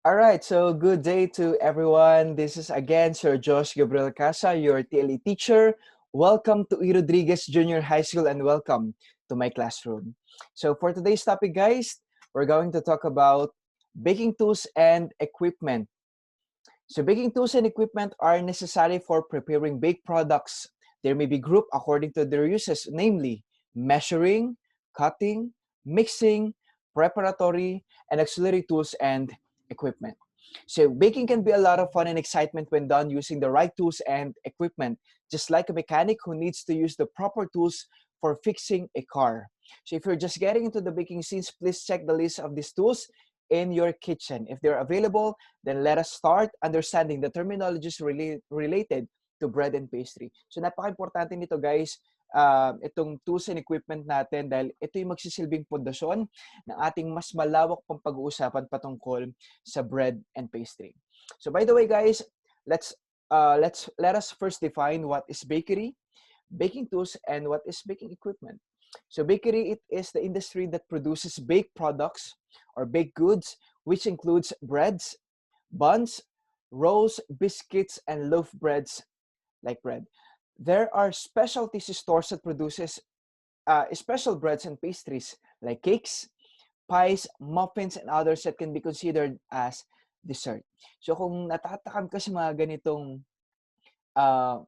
All right, so good day to everyone. This is again Sir Josh Gabriel Casa, your TLE teacher. Welcome to E. Rodriguez Junior High School and welcome to my classroom. So for today's topic, guys, we're going to talk about baking tools and equipment. So baking tools and equipment are necessary for preparing baked products. They may be grouped according to their uses, namely measuring, cutting, mixing, preparatory, and auxiliary tools and equipment. So baking can be a lot of fun and excitement when done using the right tools and equipment, just like a mechanic who needs to use the proper tools for fixing a car. So if you're just getting into the baking scenes, please check the list of these tools in your kitchen. If they're available, then let us start understanding the terminologies related to bread and pastry. So napaka-importante nito guys, itong tools and equipment natin dahil ito yung magsisilbing pundasyon ng ating mas malawak pang pag-uusapan patungkol sa bread and pastry. So by the way guys, let us first define what is bakery, baking tools, and what is baking equipment. So bakery, it is the industry that produces baked products or baked goods, which includes breads, buns, rolls, biscuits, and loaf breads like bread. There are specialty stores that produces special breads and pastries like cakes, pies, muffins, and others that can be considered as dessert. So kung natatakam ka sa mga ganitong uh,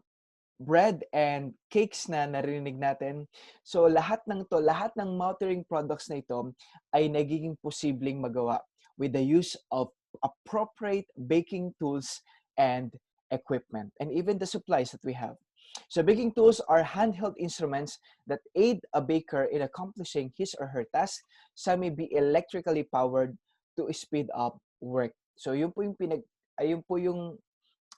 bread and cakes na narinig natin. So lahat ng mouthwatering products na ito ay nagiging posibleng magawa with the use of appropriate baking tools and equipment and even the supplies that we have. So baking tools are handheld instruments that aid a baker in accomplishing his or her task. Some may be electrically powered to speed up work. So ayun po yung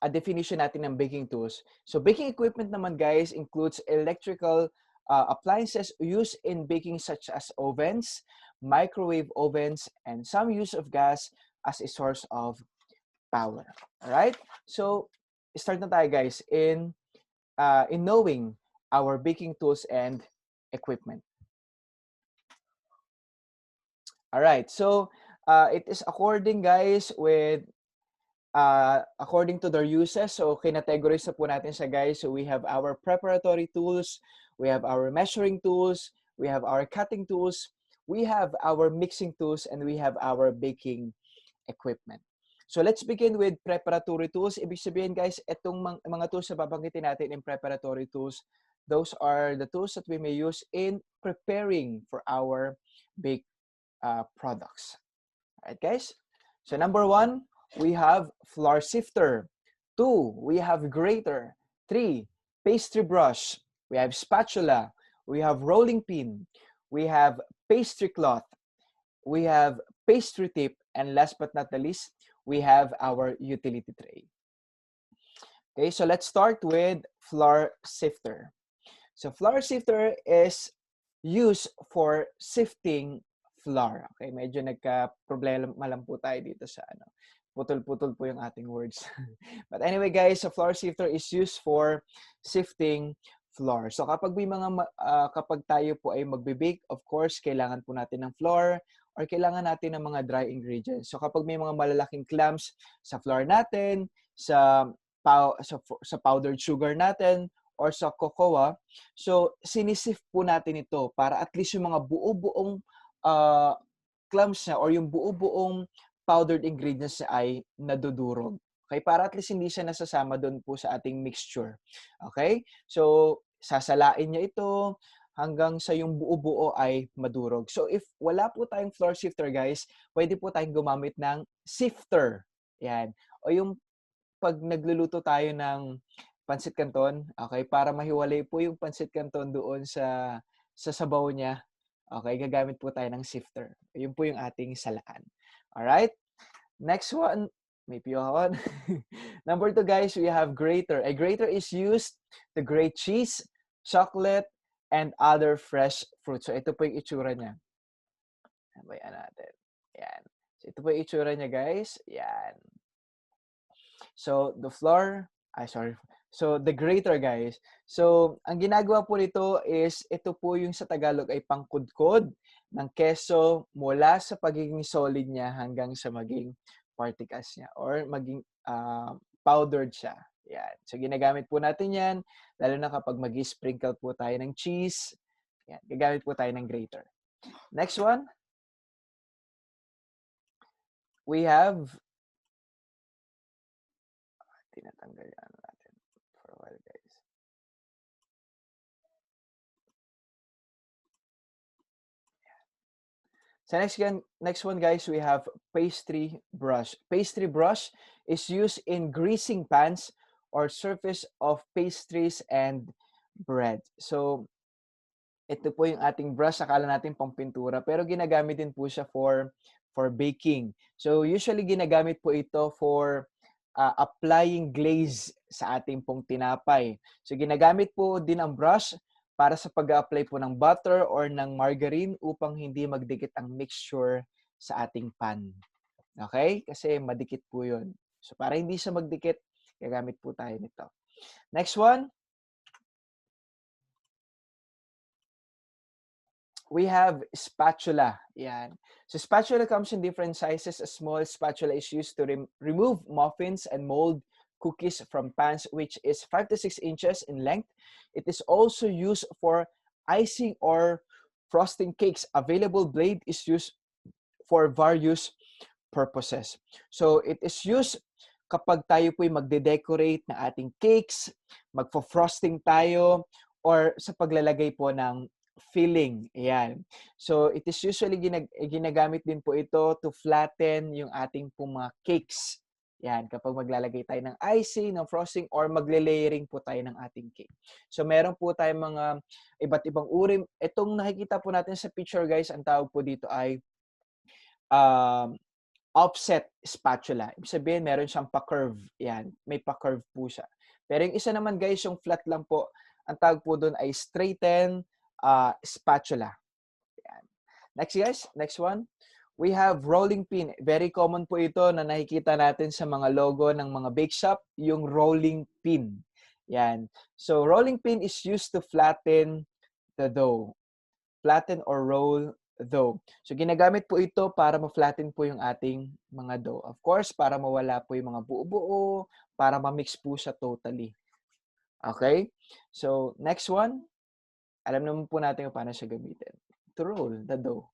a definition natin ng baking tools. So baking equipment naman guys includes electrical appliances used in baking such as ovens, microwave ovens, and some use of gas as a source of power. All right? So start na tayo guys in knowing our baking tools and equipment. All right. So it is according guys with according to their uses. So, kinategorize na po natin siya, guys. So, we have our preparatory tools, we have our measuring tools, we have our cutting tools, we have our mixing tools, and we have our baking equipment. So, let's begin with preparatory tools. Ibig sabihin, guys, itong mga tools na babanggitin natin in preparatory tools, those are the tools that we may use in preparing for our baked products. All right, guys? So, number one, we have flour sifter. 2, we have grater. 3, pastry brush. We have spatula. We have rolling pin. We have pastry cloth. We have pastry tip. And last but not the least, we have our utility tray. Okay, so let's start with flour sifter. So flour sifter is used for sifting flour. Okay, medyo nagka-problema lang po tayo dito sa ano. Putol-putol po yung ating words. But anyway guys, a flour sifter is used for sifting flour. So kapag kapag tayo po ay magbe-bake, of course, kailangan po natin ng flour or kailangan natin ng mga dry ingredients. So kapag may mga malalaking clumps sa flour natin, sa powdered sugar natin, or sa cocoa, so sinisift po natin ito para at least yung mga buo-buong clumps niya or yung buo-buong powdered ingredients ay nadudurog. Okay? Para at least hindi siya nasasama doon po sa ating mixture. Okay? So, sasalain niya ito hanggang sa yung buo-buo ay madurog. So, if wala po tayong flour sifter, guys, pwede po tayong gumamit ng sifter. Yan. O yung pag nagluluto tayo ng pancit canton, okay, para mahiwalay po yung pancit canton doon sa sabaw niya, okay, gagamit po tayo ng sifter. Yun po yung ating salaan. Alright? Next one, may piyahon. Number 2, guys, we have grater. A grater is used to grate cheese, chocolate, and other fresh fruits. So, ito po yung itsura niya. Bayan natin. Yan. So, ito po yung itsura niya, guys. Yan. So, the grater, guys. So, ang ginagawa po nito is, ito po yung sa Tagalog ay pangkudkod ng keso mula sa pagiging solid niya hanggang sa maging particles niya or maging powdered siya. Yan. So, ginagamit po natin yan, lalo na kapag mag-sprinkle po tayo ng cheese. Yan. Gagamit po tayo ng grater. Next one. We have, tinatanggal yan natin for a while, guys. So next one, guys, we have pastry brush. Pastry brush is used in greasing pans or surface of pastries and bread. So, ito po yung ating brush. Akala natin pang pintura, pero ginagamit din po siya for baking. So, usually ginagamit po ito for applying glaze sa ating pong tinapay. So, ginagamit po din ang brush para sa pag-apply po ng butter or ng margarine upang hindi magdikit ang mixture sa ating pan. Okay? Kasi madikit po yun. So, para hindi siya magdikit, gagamit po tayo nito. Next one. We have spatula. Yan. So spatula comes in different sizes. A small spatula is used to remove muffins and mold cookies from pans, which is 5 to 6 inches in length. It is also used for icing or frosting cakes. Available blade is used for various purposes. So it is used kapag tayo po'y magde-decorate na ating cakes, magfo-frosting tayo, or sa paglalagay po ng filling. Ayan. So, it is usually ginagamit din po ito to flatten yung ating pong mga cakes. Yan, kapag maglalagay tayo ng icing, ng frosting, or magle-layering po tayo ng ating cake. So, meron po tayong mga iba't ibang uri. Itong nakikita po natin sa picture, guys, ang tawag po dito ay offset spatula. Ibig sabihin, meron siyang pa-curve. Yan, may pa-curve po siya. Pero yung isa naman, guys, yung flat lang po, ang tawag po doon ay straighten spatula. Yan. Next, guys. Next one. We have rolling pin. Very common po ito na nakikita natin sa mga logo ng mga bake shop, yung rolling pin. Yan. So, rolling pin is used to flatten the dough. Flatten or roll dough. So, ginagamit po ito para ma-flatten po yung ating mga dough. Of course, para mawala po yung mga buo-buo, para ma-mix po siya totally. Okay? So, next one. Alam naman po natin kung paano siya gamitin. To roll the dough.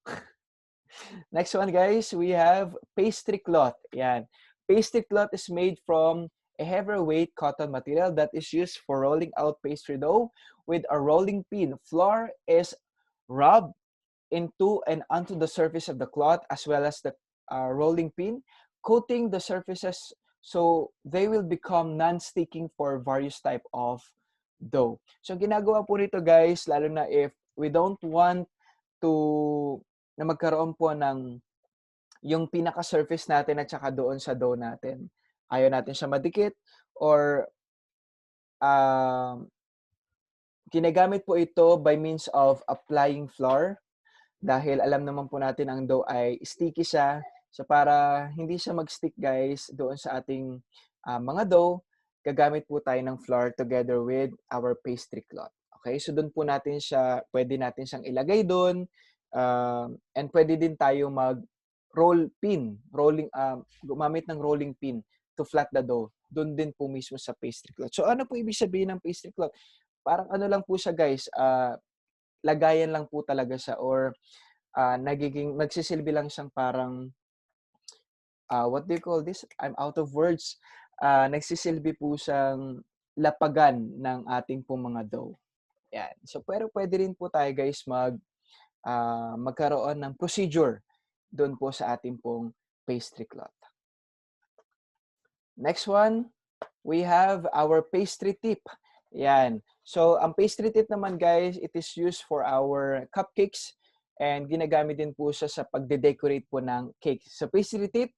Next one, guys, we have pastry cloth. Yan. Pastry cloth is made from a heavier weight cotton material that is used for rolling out pastry dough with a rolling pin. Flour is rubbed into and onto the surface of the cloth as well as the rolling pin, coating the surfaces so they will become non-sticking for various type of dough. So, ginagawa po nito, guys, lalo na if we don't want to na magkaroon po ng yung pinaka-surface natin at saka doon sa dough natin. Ayaw natin siya madikit or ginagamit po ito by means of applying flour dahil alam naman po natin ang dough ay sticky siya. So para hindi siya mag-stick, guys, doon sa ating mga dough, gagamit po tayo ng flour together with our pastry cloth. Okay? So doon po natin siya, pwede natin siyang ilagay doon. And pwede din tayo mag-roll pin, gumamit ng rolling pin to flat the dough. Doon din po mismo sa pastry cloth. So ano po ibig sabihin ng pastry cloth? Parang ano lang po siya, guys, lagayan lang po talaga siya or nagsisilbi lang siyang parang what do you call this? I'm out of words. Nagsisilbi po siyang lapagan ng ating pong mga dough. Yan. So pero pwede rin po tayo, guys, magkaroon ng procedure doon po sa ating pong pastry cloth. Next one, we have our pastry tip. Yan. So, ang pastry tip naman, guys, it is used for our cupcakes and ginagamit din po siya sa pagde-decorate po ng cake. So, pastry tip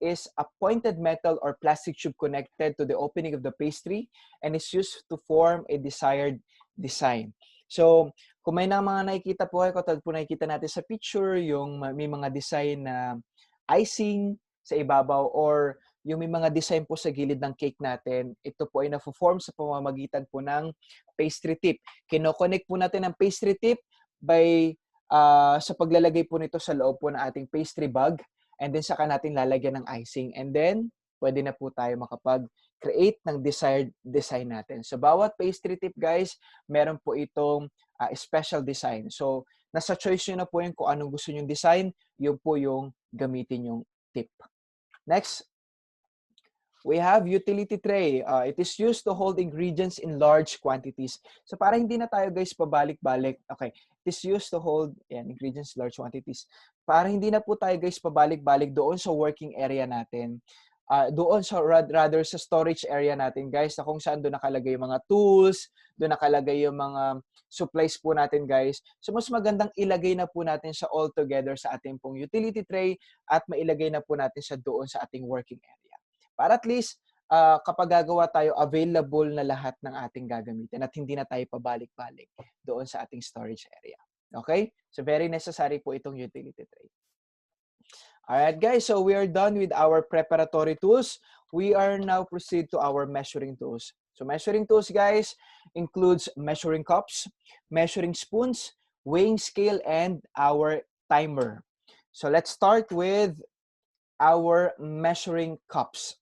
is a pointed metal or plastic tube connected to the opening of the pastry and is used to form a desired design. So, kung may mga nakikita po kayo, katulad po nakikita natin sa picture, yung may mga design na icing sa ibabaw or yung may mga design po sa gilid ng cake natin, ito po ay na-form sa pamamagitan po ng pastry tip. Kino-connect po natin ang pastry tip by sa paglalagay po nito sa loob po ng ating pastry bag. And then saka natin lalagyan ng icing. And then, pwede na po tayo makapag-create ng desired design natin. So, bawat pastry tip, guys, meron po itong special design. So, nasa choice nyo na po yun kung anong gusto nyong design, yun po yung gamitin yung tip. Next, we have utility tray. It is used to hold ingredients in large quantities. So para hindi na tayo guys pabalik-balik. Okay, it is used to hold ingredients in large quantities. Para hindi na po tayo guys pabalik-balik doon sa working area natin. Doon sa rather sa storage area natin guys, na kung saan doon nakalagay yung mga tools, doon nakalagay yung mga supplies po natin guys. So mas magandang ilagay na po natin siya all together sa ating pong utility tray at mailagay na po natin siya doon sa ating working area. Para at least, kapag gagawa tayo, available na lahat ng ating gagamitin at hindi na tayo pabalik-balik doon sa ating storage area. Okay? So, very necessary po itong utility tray. Alright, guys. So, we are done with our preparatory tools. We are now proceed to our measuring tools. So, measuring tools, guys, includes measuring cups, measuring spoons, weighing scale, and our timer. So, let's start with our measuring cups.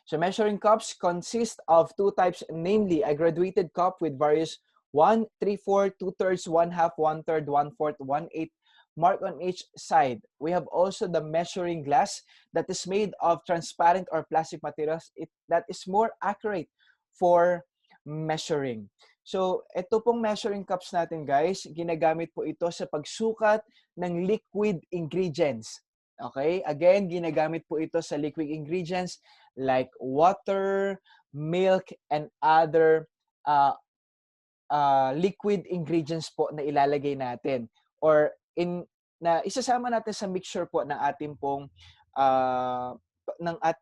So measuring cups consist of two types, namely a graduated cup with various 1, 3/4, 2/3, 1/2, 1/3, 1/4, 1/8 mark on each side. We have also the measuring glass that is made of transparent or plastic materials that is more accurate for measuring. So, ito pong measuring cups natin guys, ginagamit po ito sa pagsukat ng liquid ingredients. Okay? Again, ginagamit po ito sa liquid ingredients like water, milk, and other liquid ingredients po na ilalagay natin or na isasama natin sa mixture po ng ating pong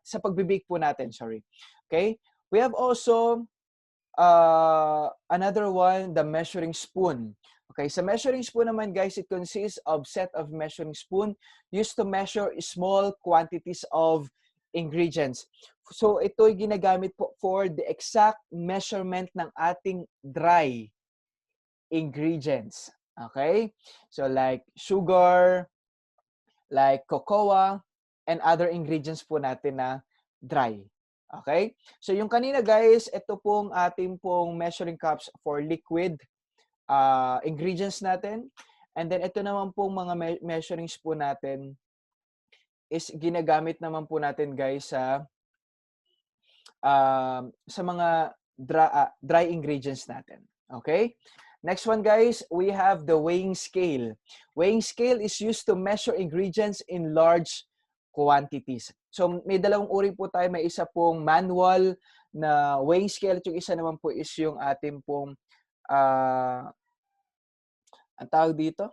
sa pagbe-bake po natin, sorry. Okay? We have also another one, the measuring spoon. Okay, sa measuring spoon naman guys, it consists of set of measuring spoon used to measure small quantities of ingredients. So ito'y ginagamit po for the exact measurement ng ating dry ingredients. Okay? So like sugar, like cocoa, and other ingredients po natin na dry. Okay? So yung kanina guys, ito pong ating pong measuring cups for liquid ingredients natin. And then ito naman pong mga measuring spoon natin is ginagamit naman po natin guys sa mga dry ingredients natin. Okay? Next one guys, we have the weighing scale. Weighing scale is used to measure ingredients in large quantities. So may dalawang uri po tayo. May isa pong manual na weighing scale at yung isa naman po is yung ating pong ang tawag dito?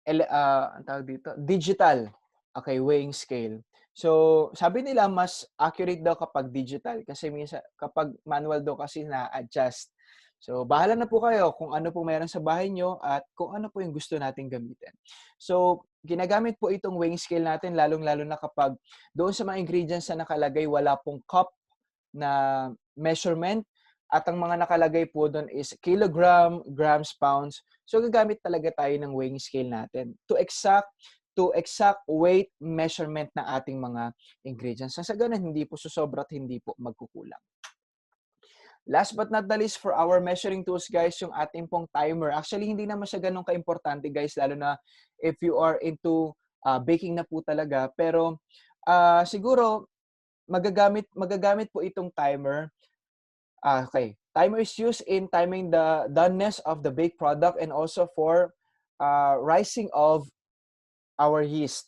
Ang tawag dito? Digital. Okay, weighing scale. So, sabi nila mas accurate daw kapag digital kasi minsan kapag manual daw kasi na-adjust. So, bahala na po kayo kung ano po meron sa bahay nyo at kung ano po yung gusto nating gamitin. So, ginagamit po itong weighing scale natin lalong-lalo na kapag doon sa mga ingredients na nakalagay wala pong cup na measurement at ang mga nakalagay po doon is kilogram, grams, pounds. So, gagamit talaga tayo ng weighing scale natin to exact weight measurement ng ating mga ingredients. Sa ganun, hindi po susobra at hindi po magkukulang. Last but not the least for our measuring tools, guys, yung ating pong timer. Actually, hindi naman siya ganun ka-importante, guys, lalo na if you are into baking na po talaga. Pero siguro, magagamit po itong timer. Okay. Timer is used in timing the doneness of the baked product and also for rising of our yeast.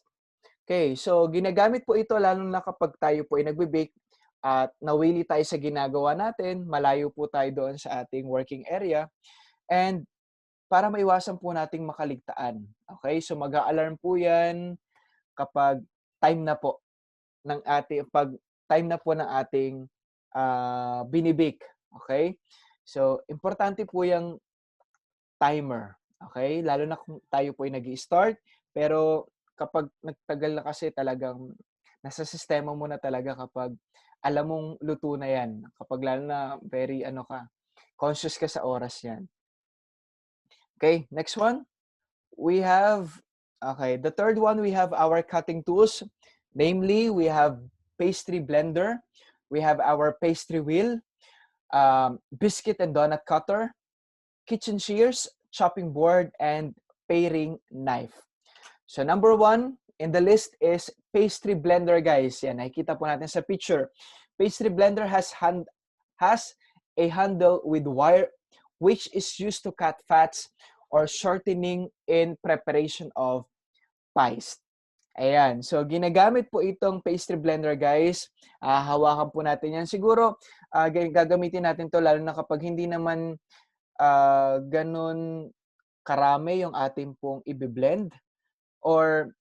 Okay, so ginagamit po ito lalo na kapag tayo po ay nagbe-bake at nawili tayo sa ginagawa natin, malayo po tayo doon sa ating working area, and para maiwasan po nating makaligtaan. Okay, so mag-a-alarm po yan kapag time na po ng ating binibake. Okay, so importante po yung timer. Okay, lalo na kung tayo po ay nag-i-start, pero kapag nagtagal na kasi talagang nasa sistema mo na talaga kapag alam mong luto na yan. Kapag lalo na very conscious ka sa oras yan. Okay, next one. We have Okay, the third one, we have our cutting tools. Namely, we have pastry blender, we have our pastry wheel, biscuit and donut cutter, kitchen shears, chopping board, and paring knife. So number one in the list is pastry blender, guys. Yan, nakikita po natin sa picture. Pastry blender has a handle with wire which is used to cut fats or shortening in preparation of pies. Ayan. So, ginagamit po itong pastry blender, guys. Hawakan po natin yan. Siguro, gagamitin natin to lalo na kapag hindi naman ganun karami yung ating pong i-blend. Or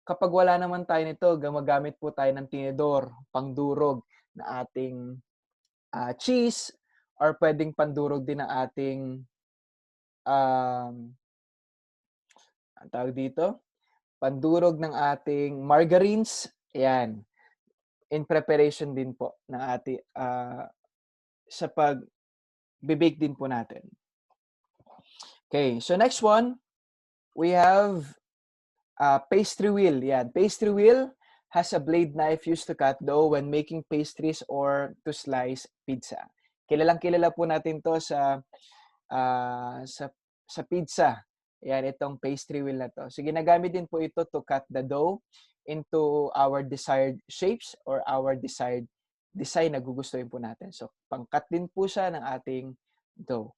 kapag wala naman tayo nito, gumagamit po tayo ng tinidor, pangdurog na ating cheese, or pwedeng pandurog din ng ating ang tawag dito, pandurog ng ating margarines. Ayan. In preparation din po ng ating sa pag-bake din po natin. Okay, so next one, we have pastry wheel. Yan. Pastry wheel has a blade knife used to cut dough when making pastries or to slice pizza. Kilala po natin to sa pizza. Yan, itong pastry wheel na to. So, ginagamit din po ito to cut the dough into our desired shapes or our desired design na gugustuhin po natin. So, pang-cut din po siya ng ating dough.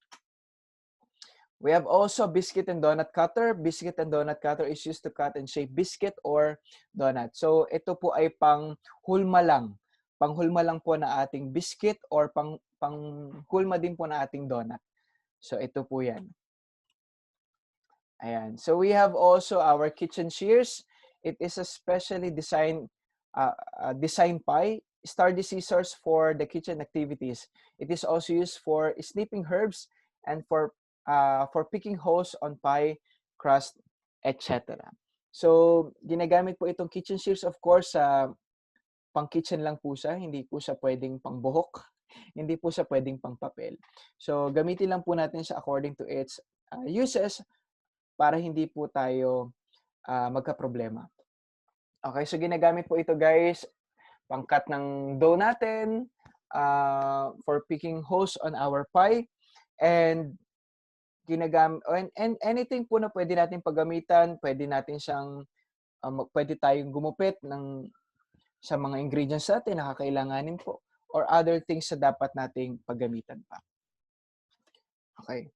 We have also biscuit and donut cutter. Biscuit and donut cutter is used to cut and shape biscuit or donut. So, ito po ay panghulma lang. Panghulma lang po na ating biscuit or panghulma din po na ating donut. So, ito po yan. Ayan. So, we have also our kitchen shears. It is a specially designed pie. Sturdy scissors for the kitchen activities. It is also used for snipping herbs and for picking holes on pie, crust, etc. So, ginagamit po itong kitchen shears, of course, pang-kitchen lang po siya. Hindi po siya pwedeng pang-buhok. Hindi po siya pwedeng pang-papel. So, gamitin lang po natin siya according to its uses para hindi po tayo magka-problema. Okay, so ginagamit po ito, guys, pang-cut ng dough natin, for picking holes on our pie, and anything po na pwede natin paggamitan, pwede natin siyang pwede tayong gumupit sa mga ingredients natin na kakailanganin po, or other things na dapat nating paggamitan pa. Okay.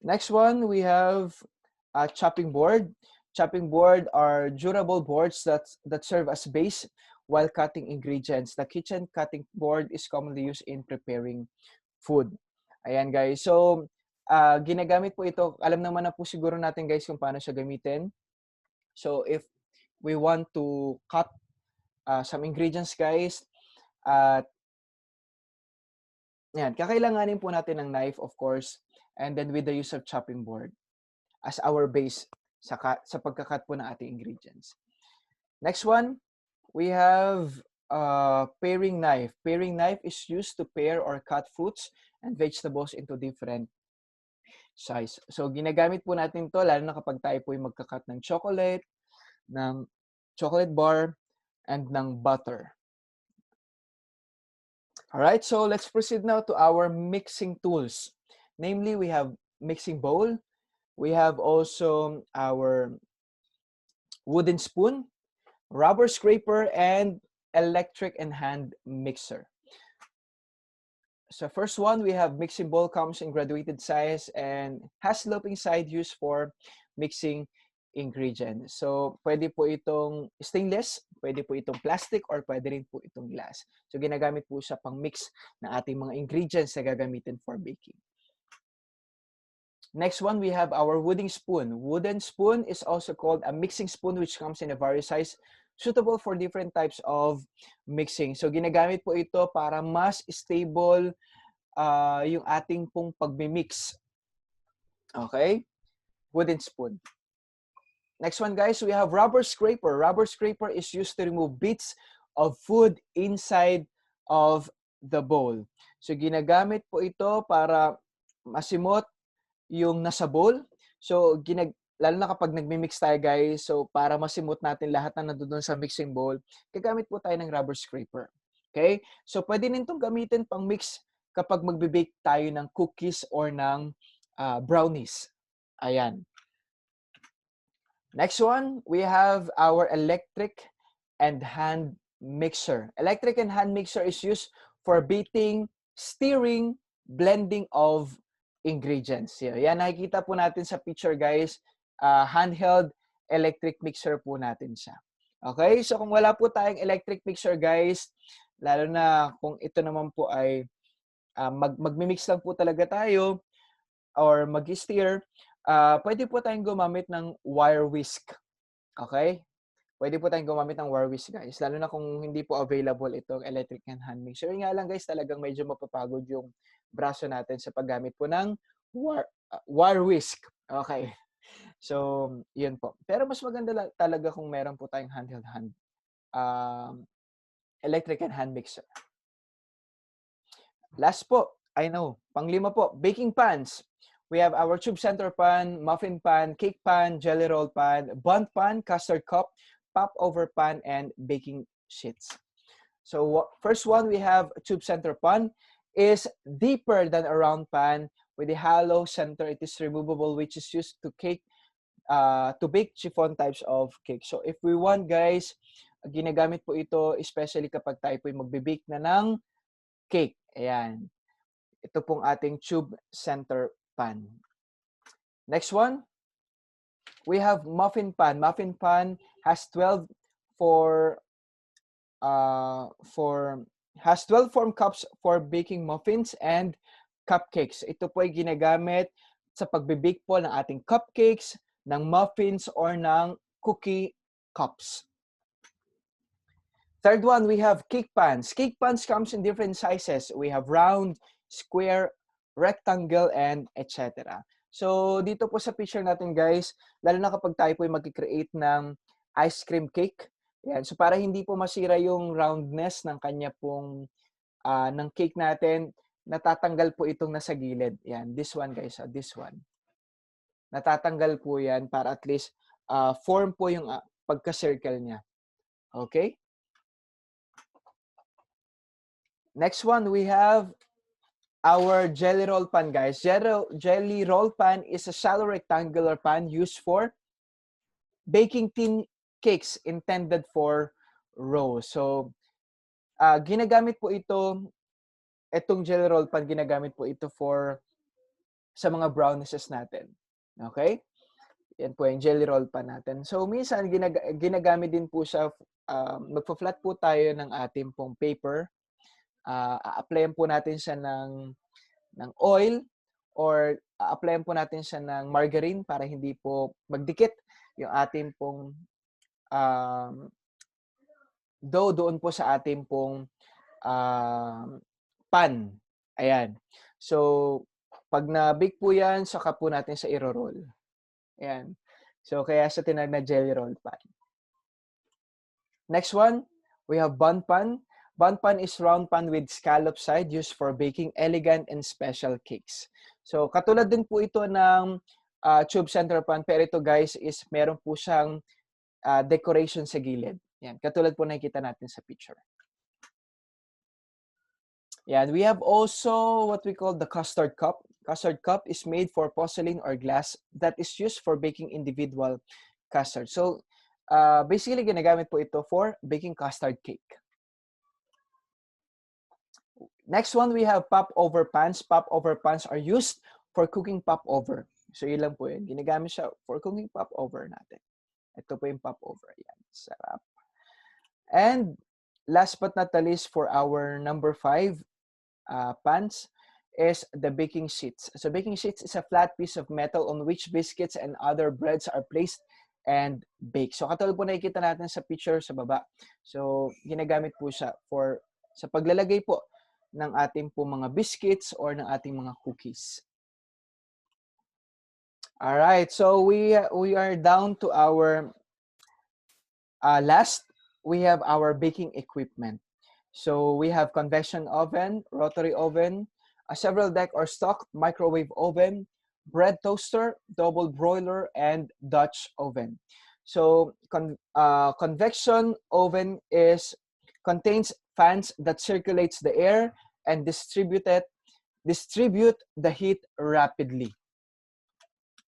Next one, we have a chopping board. Chopping board are durable boards that serve as base while cutting ingredients. The kitchen cutting board is commonly used in preparing food. Ayan, guys. So, ginagamit po ito. Alam naman na po siguro natin, guys, kung paano siya gamitin. So, if we want to cut some ingredients, guys, yan, kakailanganin po natin ng knife, of course, and then with the use of chopping board as our base sa pagkakat po ng ating ingredients. Next one, we have paring knife. Paring knife is used to pare or cut fruits and vegetables into different size. So, ginagamit po natin to lalo na kapag tayo po yung magkakat ng chocolate bar, and ng butter. Alright, so let's proceed now to our mixing tools. Namely, we have mixing bowl. We have also our wooden spoon, rubber scraper, and electric and hand mixer. So first one, we have mixing bowl, comes in graduated size and has sloping side used for mixing ingredients. So pwede po itong stainless, pwede po itong plastic, or pwede rin po itong glass. So ginagamit po siya pang mix ng ating mga ingredients na gagamitin for baking. Next one, we have our wooden spoon. Wooden spoon is also called a mixing spoon, which comes in a various size, suitable for different types of mixing. So ginagamit po ito para mas stable yung ating pong pagmimix. Okay? Wooden spoon. Next one, guys, we have rubber scraper. Rubber scraper is used to remove bits of food inside of the bowl. So ginagamit po ito para masimot yung nasa bowl. So, lalo na kapag nagmi-mix tayo guys, so para masimot natin lahat na nandoon sa mixing bowl, gagamit po tayo ng rubber scraper. Okay? So pwede din itong gamitin pang mix kapag magbe-bake tayo ng cookies or ng brownies. Ayan. Next one, we have our electric and hand mixer. Electric and hand mixer is used for beating, stirring, blending of ingredients. Yan, nakikita po natin sa picture guys, handheld electric mixer po natin siya. Okay, so kung wala po tayong electric mixer guys, lalo na kung ito naman po ay magmi-mix lang po talaga tayo or mag-stir, pwede po tayong gumamit ng wire whisk. Okay? Pwede po tayong gumamit ng wire whisk guys, lalo na kung hindi po available itong electric and hand mixer. Nga lang guys, talagang medyo mapapagod yung braso natin sa paggamit po ng wire whisk. Okay. So, yun po. Pero mas maganda talaga kung meron po tayong handheld electric and hand mixer. Last po, I know, panglima po, baking pans. We have our tube center pan, muffin pan, cake pan, jelly roll pan, bun pan, custard cup, pop-over pan, and baking sheets. So first one, we have tube center pan. Is deeper than a round pan with a hollow center. It is removable, which is used to bake chiffon types of cake. So if we want guys, ginagamit po ito especially kapag tayo po magbe-bake na ng cake. Ayan. Ito pong ating tube center pan. Next one, we have muffin pan. Muffin pan has 12 form cups for baking muffins and cupcakes. Ito po ay ginagamit sa pagbe-bake po ng ating cupcakes, ng muffins, or ng cookie cups. Third one, we have cake pans. Cake pans comes in different sizes. We have round, square, rectangle, and etc. So, dito po sa picture natin guys, lalo na kapag tayo po ay mag-create ng ice cream cake. Yan. So, para hindi po masira yung roundness ng kanya pong ng cake natin, natatanggal po itong nasa gilid. Yan. This one guys, this one. Natatanggal po yan para at least form po yung pagka-circle niya. Okay? Next one, we have our jelly roll pan, guys. Jelly roll pan is a shallow rectangular pan used for baking thin cakes intended for rolls. So, ginagamit po itong jelly roll pan, ginagamit po ito sa mga brownies natin. Okay? Yan po yung jelly roll pan natin. So, minsan, ginagamit din po siya, magpa-flat po tayo ng ating pong paper. A-applyan po natin siya ng oil or a-applyan po natin siya ng margarine para hindi po magdikit yung ating pong dough doon po sa ating pong pan. Ayan. So, pag na-bake po yan, saka po natin sa iro-roll. Ayan. So, kaya sa tinag na jelly roll pan. Next one, we have bun pan. Bun pan is round pan with scallop side used for baking elegant and special cakes. So, katulad din po ito ng tube center pan, pero ito guys is meron po siyang decoration sa gilid. Yan, katulad po nakikita natin sa picture. Yan, we have also what we call the custard cup. Custard cup is made for porcelain or glass that is used for baking individual custard. So, basically, ginagamit po ito for baking custard cake. Next one, we have pop-over pans. Pop-over pans are used for cooking pop-over. So, yun lang po yun. Ginagamit siya for cooking pop-over natin. Ito po yung pop-over. Yan. Sarap. And last but not the least, for our number 5 pans is the baking sheets. So, baking sheets is a flat piece of metal on which biscuits and other breads are placed and baked. So, katulad po nakikita natin sa picture sa baba. So, ginagamit po siya sa paglalagay po ng ating po mga biscuits or ng ating mga cookies. All right, so we are down to our last. We have our baking equipment. So we have convection oven, rotary oven, a several deck or stock microwave oven, bread toaster, double broiler, and Dutch oven. So convection oven contains fans that circulates the air and distribute the heat rapidly.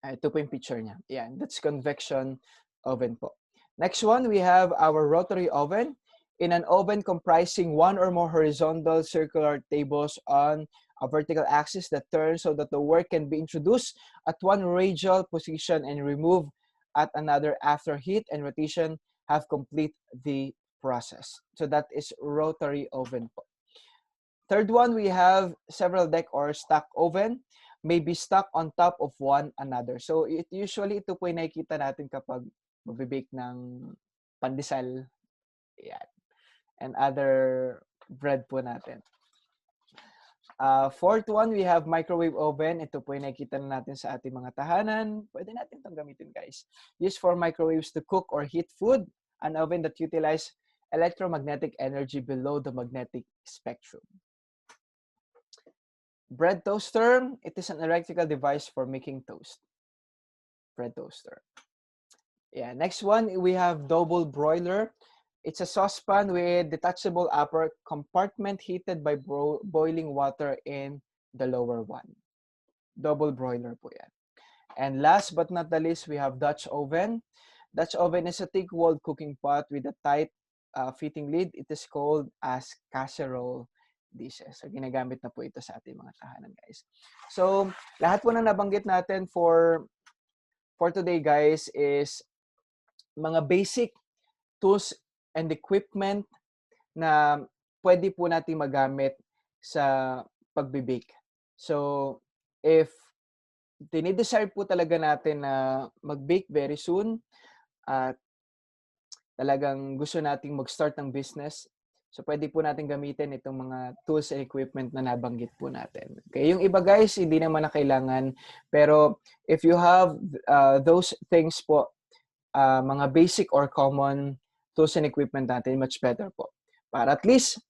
Ito po yung picture niya. Yan, that's convection oven po. Next one, we have our rotary oven. In an oven comprising one or more horizontal circular tables on a vertical axis that turns so that the work can be introduced at one radial position and removed at another after heat and rotation have complete the process. So that is rotary oven po. Third one, we have several deck or stack oven may be stuck on top of one another. So usually ito po yung nakikita natin kapag magbibake ng pandesal, yan, and other bread po natin. Fourth one, we have microwave oven. Ito po yung nakikita na natin sa ating mga tahanan. Pwede natin itong gamitin, guys. Used for microwaves to cook or heat food. An oven that utilizes electromagnetic energy below the magnetic spectrum. Bread toaster, it is an electrical device for making toast. Bread toaster. Yeah, next one, we have double broiler. It's a saucepan with detachable upper compartment heated by boiling water in the lower one. Double broiler po yan. And last but not the least, we have Dutch oven. Dutch oven is a thick-walled cooking pot with a tight fitting lid. It is called as casserole dishes. So, ginagamit na po ito sa ating mga tahanan, guys. So, lahat po na nabanggit natin for today, guys, is mga basic tools and equipment na pwede po natin magamit sa pagbibake. So, if dinidesire po talaga natin na mag-bake very soon at talagang gusto nating mag-start ng business, so pwede po natin gamitin itong mga tools and equipment na nabanggit po natin. Okay, yung iba guys, hindi naman na kailangan. Pero if you have those things po, mga basic or common tools and equipment natin, much better po. Para at least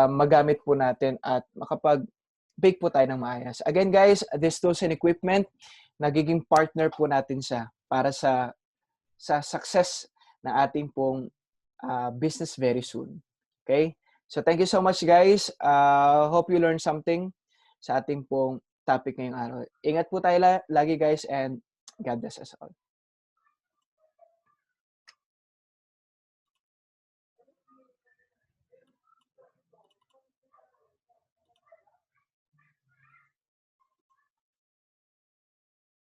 magamit po natin at makapag-bake po tayo ng maayos. Again guys, this tools and equipment, nagiging partner po natin siya para sa success na ating pong business very soon. Okay? So thank you so much guys. Hope you learned something sa ating pong topic ngayong araw. Ingat po tayo lagi guys and God bless us all.